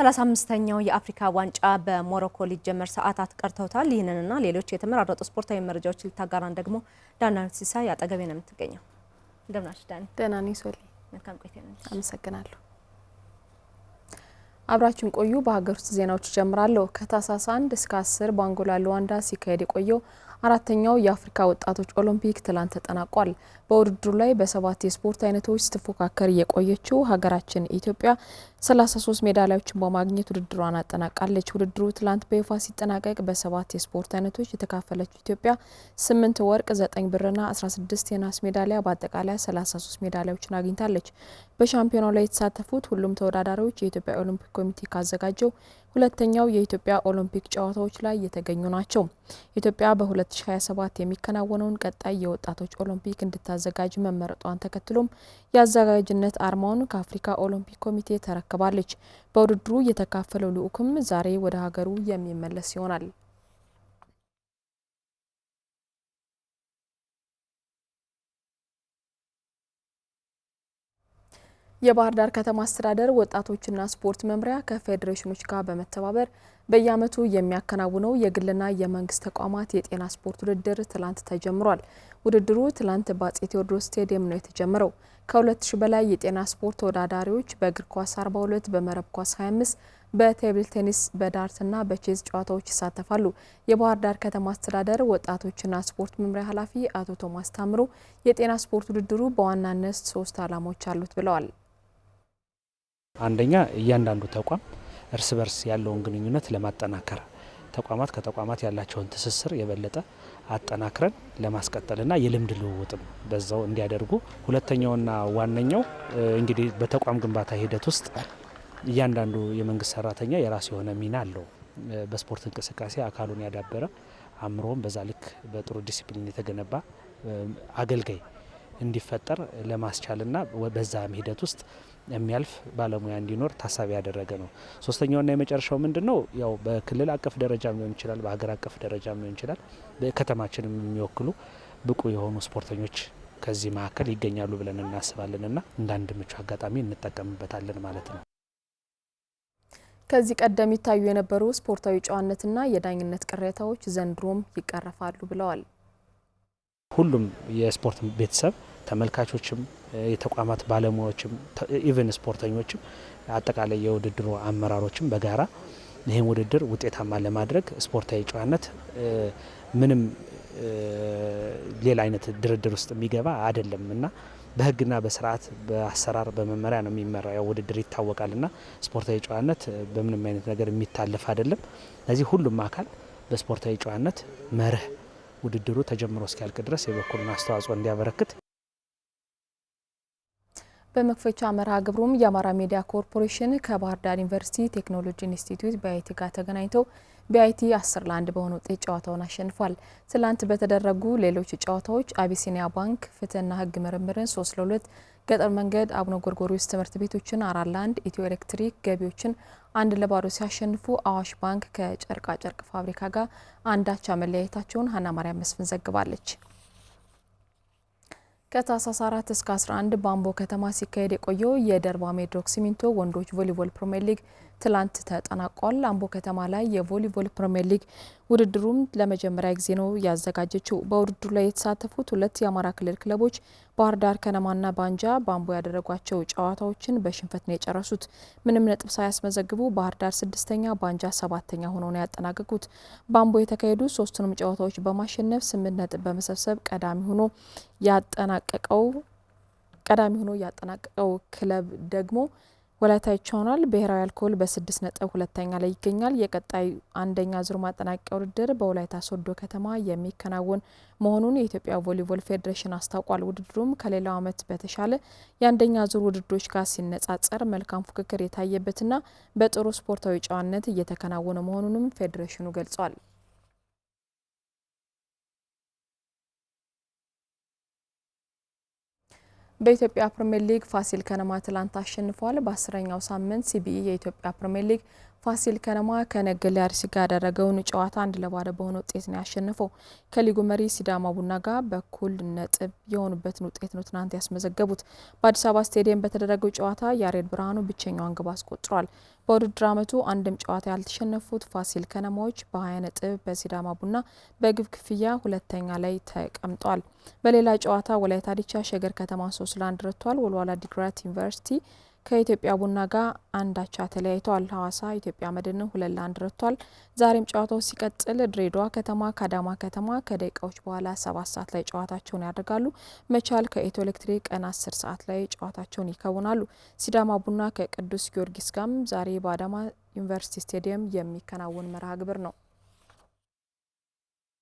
35ኛው የአፍሪካ ዋንጫ በሞሮኮ ሊጀመር ሰዓታት ቀርተውታል። ይህንንና ሌሎች የተመራረጡ ስፖርታዊ መረጃዎች ልታጋራን ደግሞ ዳናዊት ሲሳይ አጠገቤ ነው የምትገኘው። እንደምናሽ ዳኒ? ደህና ነኝ ሶሊ። መልካም ቆይታ ይሁንልሽ። አመሰግናለሁ። አብራችን ቆዩ። በሀገር ውስጥ ዜናዎች ጀምራለሁ። ከታህሳስ 1 እስከ 10 በአንጎላ ሉዋንዳ ሲካሄድ የቆየው አራተኛው የአፍሪካ ወጣቶች ኦሎምፒክ ትላንት ተጠናቋል። በውድድሩ ላይ በ7 የስፖርት አይነቶች ስትፎካከር የቆየችው ሀገራችን ኢትዮጵያ 33 ሜዳሊያዎችን በማግኘት ውድድሯን አጠናቃለች። ውድድሩ ትላንት በይፋ ሲጠናቀቅ በ7 የስፖርት አይነቶች የተካፈለችው ኢትዮጵያ 8 ወርቅ፣ 9 ብርና 16 የናስ ሜዳሊያ በአጠቃላይ 33 ሜዳሊያዎችን አግኝታለች። በሻምፒዮናው ላይ የተሳተፉት ሁሉም ተወዳዳሪዎች የኢትዮጵያ ኦሎምፒክ ኮሚቴ ካዘጋጀው ሁለተኛው የኢትዮጵያ ኦሎምፒክ ጨዋታዎች ላይ የተገኙ ናቸው። ኢትዮጵያ በ2027 የሚከናወነውን ቀጣይ የወጣቶች ኦሎምፒክ እንድታዘጋጅ መመረጧን ተከትሎም የአዘጋጅነት አርማውን ከአፍሪካ ኦሎምፒክ ኮሚቴ ተረክባለች። በውድድሩ የተካፈለው ልዑክም ዛሬ ወደ ሀገሩ የሚመለስ ይሆናል። የባህር ዳር ከተማ አስተዳደር ወጣቶችና ስፖርት መምሪያ ከፌዴሬሽኖች ጋር በመተባበር በየዓመቱ የሚያከናውነው የግልና የመንግስት ተቋማት የጤና ስፖርት ውድድር ትላንት ተጀምሯል። ውድድሩ ትላንት በአጼ ቴዎድሮስ ስቴዲየም ነው የተጀመረው። ከ2000 በላይ የጤና ስፖርት ተወዳዳሪዎች በእግር ኳስ 42፣ በመረብ ኳስ 25፣ በቴብል ቴኒስ፣ በዳርትና በቼዝ ጨዋታዎች ይሳተፋሉ። የባህር ዳር ከተማ አስተዳደር ወጣቶችና ስፖርት መምሪያ ኃላፊ አቶ ቶማስ ታምሩ የጤና ስፖርት ውድድሩ በዋናነት 3 ዓላማዎች አሉት ብለዋል። አንደኛ እያንዳንዱ ተቋም እርስ በርስ ያለውን ግንኙነት ለማጠናከር ተቋማት ከተቋማት ያላቸውን ትስስር የበለጠ አጠናክረን ለማስቀጠልና የልምድ ልውውጥም በዛው እንዲያደርጉ፣ ሁለተኛውና ዋነኛው እንግዲህ በተቋም ግንባታ ሂደት ውስጥ እያንዳንዱ የመንግስት ሰራተኛ የራሱ የሆነ ሚና አለው። በስፖርት እንቅስቃሴ አካሉን ያዳበረ አእምሮም በዛ ልክ በጥሩ ዲሲፕሊን የተገነባ አገልጋይ እንዲፈጠር ለማስቻልና በዛም ሂደት ውስጥ የሚያልፍ ባለሙያ እንዲኖር ታሳቢ ያደረገ ነው። ሶስተኛውና የመጨረሻው ምንድነው? ያው በክልል አቀፍ ደረጃም ሊሆን ይችላል፣ በሀገር አቀፍ ደረጃም ሊሆን ይችላል። በከተማችንም የሚወክሉ ብቁ የሆኑ ስፖርተኞች ከዚህ መካከል ይገኛሉ ብለን እናስባለንና እንደ አንድ ምቹ አጋጣሚ እንጠቀምበታለን ማለት ነው። ከዚህ ቀደም ይታዩ የነበሩ ስፖርታዊ ጨዋነትና የዳኝነት ቅሬታዎች ዘንድሮም ይቀረፋሉ ብለዋል። ሁሉም የስፖርት ቤተሰብ ተመልካቾችም፣ የተቋማት ባለሙያዎችም፣ ኢቨን ስፖርተኞችም፣ አጠቃላይ የውድድሩ አመራሮችም በጋራ ይህን ውድድር ውጤታማ ለማድረግ ስፖርታዊ ጨዋነት ምንም ሌላ አይነት ድርድር ውስጥ የሚገባ አይደለም እና በሕግና በስርዓት በአሰራር በመመሪያ ነው የሚመራው። ያው ውድድር ይታወቃልና ስፖርታዊ ጨዋነት በምንም አይነት ነገር የሚታለፍ አይደለም። ስለዚህ ሁሉም አካል በስፖርታዊ ጨዋነት መርህ ውድድሩ ተጀምሮ እስኪያልቅ ድረስ የበኩሉን አስተዋጽኦ እንዲያበረክት። በመክፈቻ መርሃ ግብሩም የአማራ ሚዲያ ኮርፖሬሽን ከባህር ዳር ዩኒቨርሲቲ ቴክኖሎጂ ኢንስቲትዩት ቢአይቲ ጋር ተገናኝተው ቢአይቲ 10 ለ1 በሆነ ውጤት ጨዋታውን አሸንፏል። ትላንት በተደረጉ ሌሎች ጨዋታዎች አቢሲኒያ ባንክ ፍትህና ህግ ምርምርን 3 ለ2፣ ገጠር መንገድ አቡነ ጎርጎርዮስ ትምህርት ቤቶችን 4 ለ1፣ ኢትዮ ኤሌክትሪክ ገቢዎችን 1 ለ0 ሲያሸንፉ አዋሽ ባንክ ከጨርቃ ጨርቅ ፋብሪካ ጋር አንዳቻ መለያየታቸውን ሀና ማርያም መስፍን ዘግባለች። ከታህሳስ 4 እስከ 11 በአምቦ ከተማ ሲካሄድ የቆየው የደርባ ሜድሮክ ሲሚንቶ ወንዶች ቮሊቦል ፕሪሚየር ሊግ ትላንት ተጠናቋል። አምቦ ከተማ ላይ የቮሊቦል ፕሪሚየር ሊግ ውድድሩም ለመጀመሪያ ጊዜ ነው ያዘጋጀችው። በውድድሩ ላይ የተሳተፉት 2 የአማራ ክልል ክለቦች ባህር ዳር ከነማና ባንጃ በአምቦ ያደረጓቸው ጨዋታዎችን በሽንፈት ነው የጨረሱት። ምንም ነጥብ ሳያስመዘግቡ ባህር ዳር 6ኛ ባንጃ 7ኛ ሆነው ነው ያጠናቀቁት። በአምቦ የተካሄዱ 3ቱንም ጨዋታዎች በማሸነፍ 8 ነጥብ በመሰብሰብ ቀዳሚ ሆኖ ያጠናቀቀው ክለብ ደግሞ ወላይታ ይሆናል። ብሔራዊ አልኮል በ6 ነጥብ ሁለተኛ ላይ ይገኛል። የቀጣይ አንደኛ ዙር ማጠናቀቂያ ውድድር በወላይታ ሶዶ ከተማ የሚከናወን መሆኑን የኢትዮጵያ ቮሊቦል ፌዴሬሽን አስታውቋል። ውድድሩም ከሌላው ዓመት በተሻለ የአንደኛ ዙር ውድድሮች ጋር ሲነጻጸር መልካም ፉክክር የታየበትና በጥሩ ስፖርታዊ ጨዋነት እየተከናወነ መሆኑንም ፌዴሬሽኑ ገልጿል። በኢትዮጵያ ፕሪሚየር ሊግ ፋሲል ከነማ ትላንት አሸንፏል። በ10ኛው ሳምንት ሲቢኢ የኢትዮጵያ ፕሪሚየር ሊግ ፋሲል ከነማ ከነገሌ አርሲ ጋር ያደረገውን ጨዋታ 1-0 በሆነ ውጤት ነው ያሸነፈው። ከሊጉ መሪ ሲዳማ ቡና ጋር በኩል ነጥብ የሆኑበትን ውጤት ነው ትናንት ያስመዘገቡት። በአዲስ አበባ ስቴዲየም በተደረገው ጨዋታ ያሬድ ብርሃኑ ብቸኛውን ግብ አስቆጥሯል። በውድድር ዓመቱ አንድም ጨዋታ ያልተሸነፉት ፋሲል ከነማዎች በ20 ነጥብ በሲዳማ ቡና በግብ ክፍያ ሁለተኛ ላይ ተቀምጧል። በሌላ ጨዋታ ወላይታ ዲቻ ሸገር ከተማ 3-1 ረቷል። ወልዋላ ዲግራት ዩኒቨርሲቲ ከኢትዮጵያ ቡና ጋር አንዳቻ ተለያይተዋል። ሐዋሳ ኢትዮጵያ መድንን 2-1 ረቷል። ዛሬም ጨዋታው ሲቀጥል ድሬዳዋ ከተማ ከአዳማ ከተማ ከደቂቃዎች በኋላ 7 ሰዓት ላይ ጨዋታቸውን ያደርጋሉ። መቻል ከኢትዮ ኤሌክትሪክ ቀን 10 ሰዓት ላይ ጨዋታቸውን ይከውናሉ። ሲዳማ ቡና ከቅዱስ ጊዮርጊስ ጋርም ዛሬ በአዳማ ዩኒቨርሲቲ ስቴዲየም የሚከናወን መርሃ ግብር ነው።